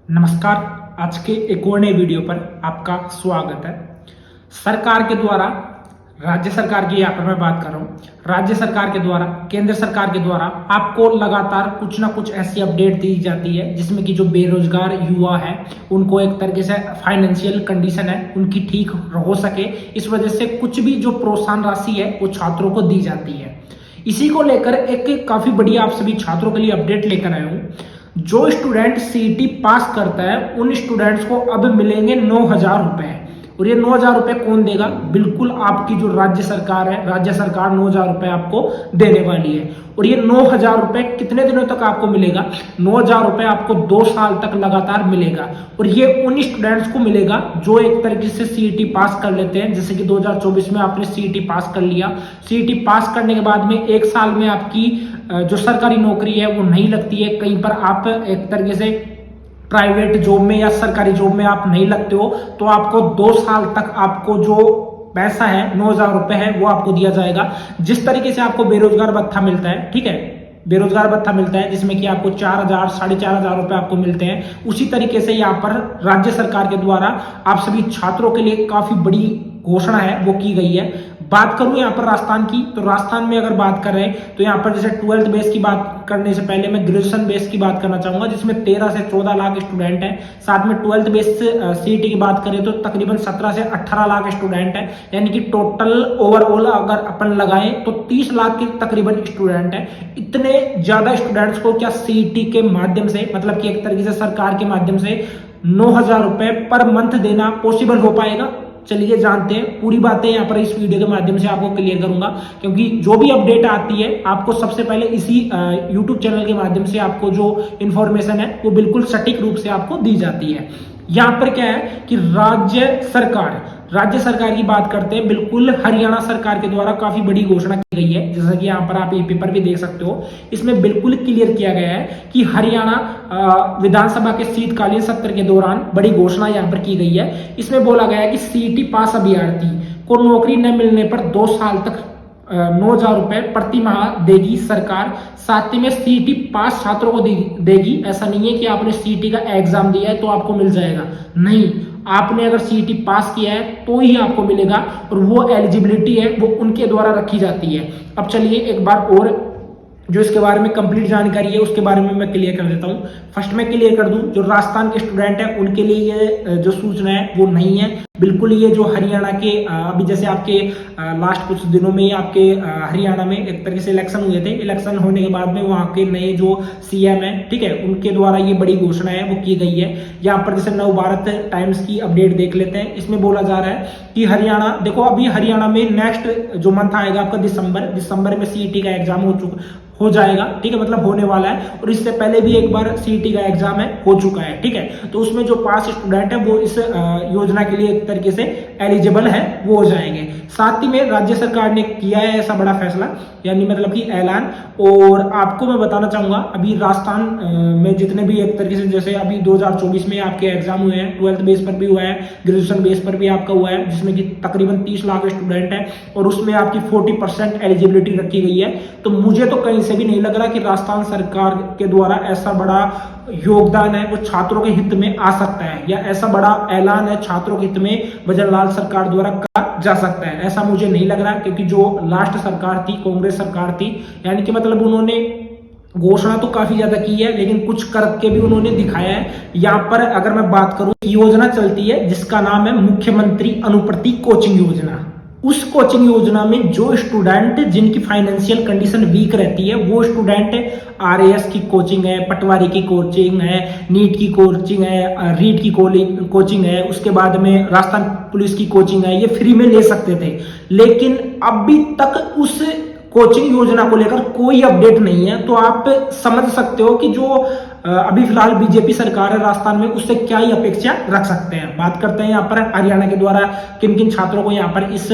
नमस्कार। आज के एक और नए वीडियो पर आपका स्वागत है। सरकार के द्वारा, राज्य सरकार की यहाँ पर मैं बात कर रहा हूँ, राज्य सरकार के द्वारा, केंद्र सरकार के द्वारा आपको लगातार कुछ ना कुछ ऐसी अपडेट दी जाती है जिसमें कि जो बेरोजगार युवा है उनको एक तरीके से फाइनेंशियल कंडीशन है उनकी ठीक हो सके, इस वजह से कुछ भी जो प्रोत्साहन राशि है वो छात्रों को दी जाती है। इसी को लेकर एक काफी बढ़िया आप सभी छात्रों के लिए अपडेट लेकर आया हूँ। जो स्टूडेंट सीईटी पास करता है उन स्टूडेंट्स को अब मिलेंगे 9,000 रुपए। और ये 9,000 रुपए कौन देगा? बिल्कुल आपकी जो राज्य सरकार है, राज्य सरकार 9,000 रुपए आपको देने वाली है। और ये 9,000 रुपए कितने दिनों तक आपको मिलेगा? 9,000 रुपए आपको 2 साल तक लगातार मिलेगा। और ये उन स्टूडेंट्स को मिलेगा जो एक तरीके से सीईटी पास कर लेते हैं। जैसे कि 2024 में आपने सीईटी पास कर लिया, सीईटी पास करने के बाद में 1 साल में आपकी जो सरकारी नौकरी है वो नहीं लगती है, कहीं पर आप एक तरीके से प्राइवेट जॉब में या सरकारी जॉब में आप नहीं लगते हो, तो आपको 2 साल तक आपको जो पैसा है 9,000 रुपए है वो आपको दिया जाएगा। जिस तरीके से आपको बेरोजगार भत्ता मिलता है, ठीक है, बेरोजगार भत्ता मिलता है जिसमें कि आपको 4,000 4,500 रुपए आपको मिलते हैं, उसी तरीके से यहाँ पर राज्य सरकार के द्वारा आप सभी छात्रों के लिए काफी बड़ी घोषणा है वो की गई है। बात करूं यहाँ पर राजस्थान की, तो राजस्थान में अगर बात कर रहे हैं तो यहाँ पर जैसे 12th बेस की बात करने से पहले मैं ग्रेजुएशन बेस की बात करना चाहूंगा, जिसमें 13 से 14 लाख स्टूडेंट हैं। साथ में 12th बेस सीईटी की बात करें तो तकरीबन 17 से 18 लाख स्टूडेंट हैं, यानी कि टोटल ओवरऑल अगर अपन लगाएं तो 30 लाख के तकरीबन स्टूडेंट हैं। इतने ज्यादा स्टूडेंट्स को क्या सीईटी के माध्यम से, मतलब कि एक तरीके से सरकार के माध्यम से 9,000 रुपए पर मंथ देना पॉसिबल हो पाएगा? चलिए जानते हैं। पूरी बातें यहाँ पर इस वीडियो के माध्यम से आपको क्लियर करूंगा, क्योंकि जो भी अपडेट आती है आपको सबसे पहले इसी YouTube चैनल के माध्यम से आपको जो इन्फॉर्मेशन है वो बिल्कुल सटीक रूप से आपको दी जाती है। यहाँ पर क्या है कि राज्य सरकार की बात करते हैं, बिल्कुल हरियाणा सरकार के द्वारा काफी बड़ी घोषणा की गई है, जैसा कि यहाँ पर आप ये पेपर भी देख सकते हो। इसमें बिल्कुल क्लियर किया गया है कि हरियाणा विधानसभा के शीतकालीन सत्र के दौरान बड़ी घोषणा यहाँ पर की गई है। इसमें बोला गया है कि सीईटी पास अभ्यर्थी को नौकरी न मिलने पर 2 साल तक 9,000 रुपए प्रति माह देगी सरकार। साथ ही में सीईटी पास छात्रों को देगी। ऐसा नहीं है कि आपने सीईटी का एग्जाम दिया है तो आपको मिल जाएगा, नहीं, आपने अगर सीईटी पास किया है तो ही आपको मिलेगा, और वो एलिजिबिलिटी है वो उनके द्वारा रखी जाती है। अब चलिए एक बार और जो इसके बारे में कंप्लीट जानकारी है उसके बारे में मैं क्लियर कर देता हूँ। फर्स्ट मैं क्लियर कर दूं, जो राजस्थान के स्टूडेंट है उनके लिए ये जो सूचना है वो नहीं है। बिल्कुल ये जो हरियाणा के अभी जैसे आपके लास्ट कुछ दिनों में ही आपके हरियाणा में एक तरीके से इलेक्शन हुए थे, इलेक्शन होने के बाद में वहाँ के नए जो सीएम है, ठीक है, उनके द्वारा ये बड़ी घोषणा है वो की गई है। यहाँ पर जैसे नव भारत टाइम्स की अपडेट देख लेते हैं। इसमें बोला जा रहा है कि हरियाणा, देखो अभी हरियाणा में नेक्स्ट जो मंथ आएगा आपका दिसंबर में सीईटी का एग्जाम हो जाएगा, ठीक है, मतलब होने वाला है। और इससे पहले भी एक बार सीईटी का एग्जाम है हो चुका है, ठीक है। तो उसमें जो पास स्टूडेंट है वो इस योजना के लिए एक तरीके से एलिजिबल है, वो हो जाएंगे। साथ ही में राज्य सरकार ने किया है ऐसा बड़ा फैसला, यानी मतलब कि ऐलान। और आपको मैं बताना चाहूंगा अभी राजस्थान में जितने भी एक तरीके से, जैसे अभी 2024 में आपके एग्जाम हुए हैं, 12th बेस पर भी हुआ है, ग्रेजुएशन बेस पर भी आपका हुआ है, जिसमें कि तकरीबन 30 लाख स्टूडेंट है और उसमें आपकी 40% एलिजिबिलिटी रखी गई है। तो मुझे तो कहीं से भी नहीं लग रहा कि राजस्थान सरकार के द्वारा ऐसा बड़ा योगदान है वो छात्रों के हित में आ सकता है, या ऐसा बड़ा ऐलान है छात्रों के हित में वजरलाल सरकार द्वारा करा जा सकता है, ऐसा मुझे नहीं लग रहा। क्योंकि जो लास्ट सरकार थी, कांग्रेस सरकार थी, यानी कि मतलब उन्होंने घोषणा तो काफी ज्यादा की है लेकिन कुछ करके भी उन्होंने दिखाया है। यहाँ पर अगर मैं बात करूं, योजना चलती है जिसका नाम है मुख्यमंत्री अनुप्रति कोचिंग योजना। उस कोचिंग योजना में जो स्टूडेंट जिनकी फाइनेंशियल कंडीशन वीक रहती है वो स्टूडेंट आरएएस की कोचिंग है, पटवारी की कोचिंग है, नीट की कोचिंग है, रीट की कोचिंग है, उसके बाद में राजस्थान पुलिस की कोचिंग है, ये फ्री में ले सकते थे। लेकिन अभी तक उस कोचिंग योजना को लेकर कोई अपडेट नहीं है। तो आप समझ सकते हो कि जो अभी फिलहाल बीजेपी सरकार है राजस्थान में, उससे क्या ही अपेक्षा रख सकते हैं। बात करते हैं यहाँ पर हरियाणा के द्वारा किन किन छात्रों को यहाँ पर इस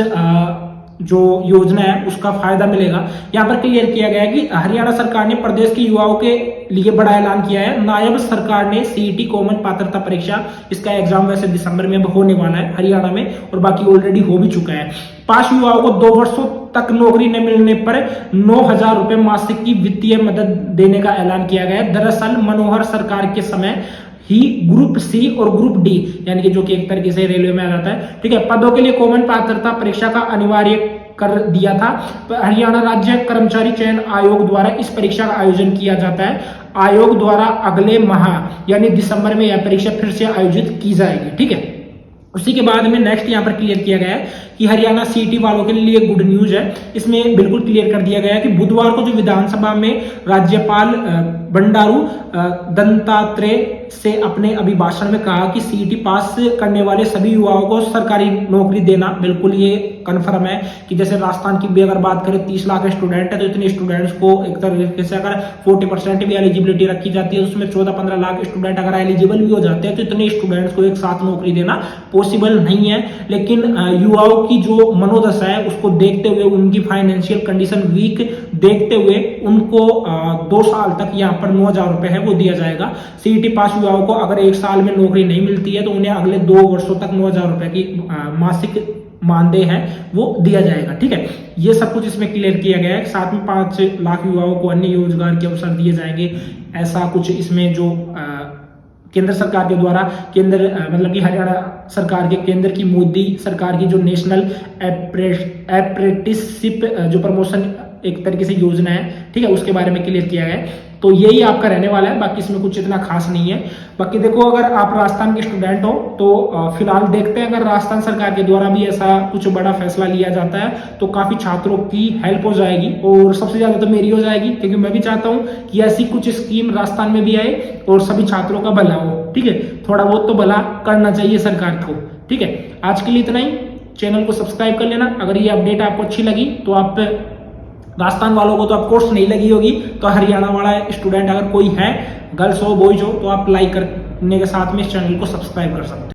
जो योजना है उसका फायदा मिलेगा। यहाँ पर क्लियर किया गया है कि हरियाणा सरकार ने प्रदेश के युवाओं के लिए बड़ा ऐलान किया है। नायब सरकार ने सीईटी कॉमन पात्रता परीक्षा, इसका एग्जाम वैसे दिसंबर में होने वाला है हरियाणा में, और बाकी ऑलरेडी हो भी चुका है। पास युवाओं को 2 वर्षों तक नौकरी न मिलने पर 9,000 रुपए मासिक की वित्तीय मदद देने का ऐलान किया गया है। दरअसल मनोहर सरकार के समय ही ग्रुप सी और ग्रुप डी, यानी कि जो कि एक तरीके से रेलवे में आ जाता है, ठीक है, पदों के लिए कॉमन पात्रता परीक्षा का अनिवार्य कर दिया था। हरियाणा राज्य कर्मचारी चयन आयोग द्वारा इस परीक्षा का आयोजन किया जाता है। आयोग द्वारा अगले माह यानी दिसंबर में यह परीक्षा फिर से आयोजित की जाएगी, ठीक है। उसी के बाद में नेक्स्ट यहाँ पर क्लियर किया गया है कि हरियाणा सीईटी वालों के लिए गुड न्यूज है। इसमें बिल्कुल क्लियर कर दिया गया है कि बुधवार को जो विधानसभा में राज्यपाल बंडारू दत्तात्रेय से अपने अभिभाषण में कहा कि सीईटी पास करने वाले सभी युवाओं को सरकारी नौकरी देना, बिल्कुल ये कन्फर्म है कि जैसे राजस्थान की भी अगर बात करें 30 लाख स्टूडेंट है, तो इतने स्टूडेंट्स को एक तरीके से अगर 40% भी एलिजिबिलिटी रखी जाती है, उसमें 14-15 लाख स्टूडेंट अगर एलिजिबल भी हो जाते हैं, तो इतने स्टूडेंट्स को एक साथ नौकरी देना पॉसिबल नहीं है। लेकिन युवाओं की जो मनोदशा है उसको देखते हुए, उनकी फाइनेंशियल कंडीशन वीक देखते हुए उनको 2 साल तक यहाँ पर 9,000 रुपए है वो दिया जाएगा। सीईटी पास युवाओं को अगर 1 साल में नौकरी नहीं मिलती है तो उन्हें अगले 2 वर्षों तक 9,000 रुपए की मासिक मानदेय है वो दिया जाएगा, ठीक है। ये सब कुछ इसमें क्लियर किया गया है। साथ में 5 लाख युवाओं को अन्य रोजगार के अवसर दिए जाएंगे, ऐसा कुछ इसमें जो केंद्र सरकार के द्वारा मतलब कि हरियाणा सरकार के केंद्र की मोदी सरकार की जो नेशनल अप्रेंटिसशिप जो प्रमोशन एक तरीके से योजना है, ठीक है, उसके बारे में क्लियर किया गया है। तो यही आपका रहने वाला है, बाकी इसमें कुछ इतना खास नहीं है। बाकी देखो, अगर आप राजस्थान के स्टूडेंट हो तो फिलहाल देखते हैं, अगर राजस्थान सरकार के द्वारा भी ऐसा कुछ बड़ा फैसला लिया जाता है तो काफी छात्रों की हेल्प हो जाएगी, और सबसे ज्यादा तो मेरी हो जाएगी, क्योंकि मैं भी चाहता हूं कि ऐसी कुछ स्कीम राजस्थान में भी आए और सभी छात्रों का भला हो, ठीक है। थोड़ा बहुत तो भला करना चाहिए सरकार को, ठीक है। आज के लिए इतना ही। चैनल को सब्सक्राइब कर लेना। अगर ये अपडेट आपको अच्छी लगी तो आप राजस्थान वालों को तो आप कोर्स नहीं लगी होगी, तो हरियाणा वाला स्टूडेंट अगर कोई है, गर्ल्स हो बॉयज हो, तो आप लाइक करने के साथ में इस चैनल को सब्सक्राइब कर सकते हैं।